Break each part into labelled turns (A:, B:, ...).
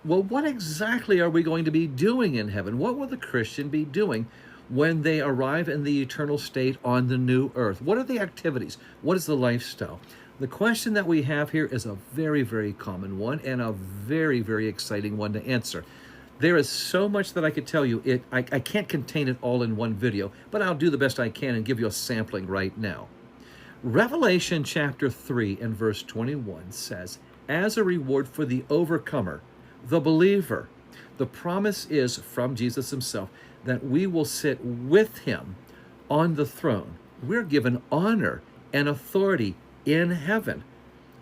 A: Well, what exactly are we going to be doing in heaven? What will the Christian be doing when they arrive in the eternal state on the new earth? What are the activities? What is the lifestyle? The question that we have here is a very, very common one and a very, very exciting one to answer. There is so much that I could tell you. I can't contain it all in one video, but I'll do the best I can and give you a sampling right now. Revelation chapter 3 and verse 21 says, as a reward for the overcomer, the believer, the promise is from Jesus himself that we will sit with him on the throne. We're given honor and authority in heaven.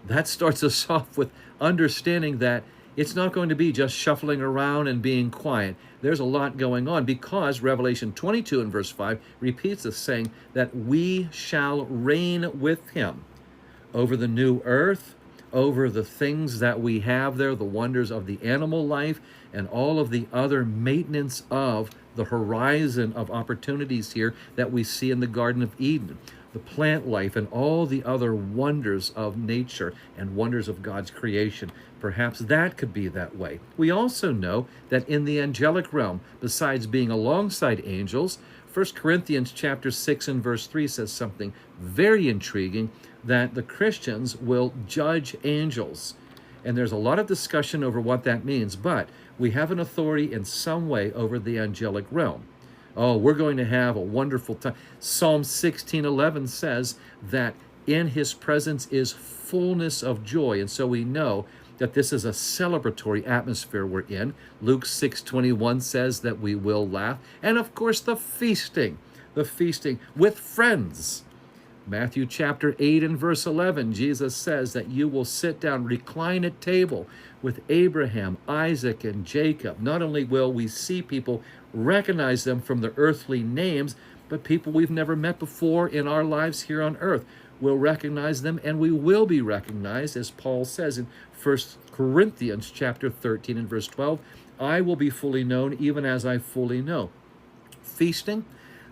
A: That starts us off with understanding that it's not going to be just shuffling around and being quiet. There's a lot going on because Revelation 22 and verse 5 repeats this, saying that we shall reign with him over the new earth, over the things that we have there, the wonders of the animal life, and all of the other maintenance of the horizon of opportunities here that we see in the Garden of Eden, the plant life, and all the other wonders of nature and wonders of God's creation. Perhaps that could be that way. We also know that in the angelic realm, besides being alongside angels, 1 Corinthians chapter 6 and verse 3 says something very intriguing, that the Christians will judge angels. And there's a lot of discussion over what that means, but we have an authority in some way over the angelic realm. Oh, we're going to have a wonderful time. Psalm 16:11 says that in his presence is fullness of joy. And so we know that this is a celebratory atmosphere we're in. Luke 6:21 says that we will laugh. And of course, the feasting with friends. Matthew chapter 8 and verse 11, Jesus says that you will sit down, recline at table with Abraham, Isaac, and Jacob. Not only will we see people, recognize them from their earthly names, but people we've never met before in our lives here on earth. We'll recognize them, and we will be recognized, as Paul says in 1 Corinthians chapter 13 and verse 12, I will be fully known even as I fully know. Feasting,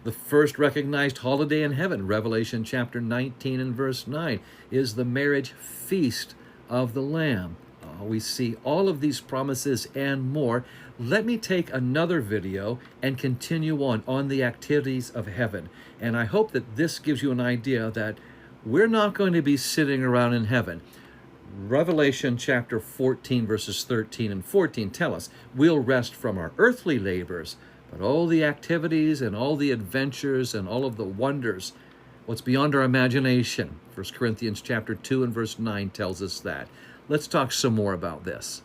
A: the first recognized holiday in heaven, Revelation chapter 19 and verse 9, is the marriage feast of the Lamb. We see all of these promises and more. Let me take another video and continue on the activities of heaven. And I hope that this gives you an idea that we're not going to be sitting around in heaven. Revelation chapter 14 verses 13 and 14 tell us we'll rest from our earthly labors, but all the activities and all the adventures and all of the wonders, what's beyond our imagination. 1 Corinthians chapter 2 and verse 9 tells us that. Let's talk some more about this.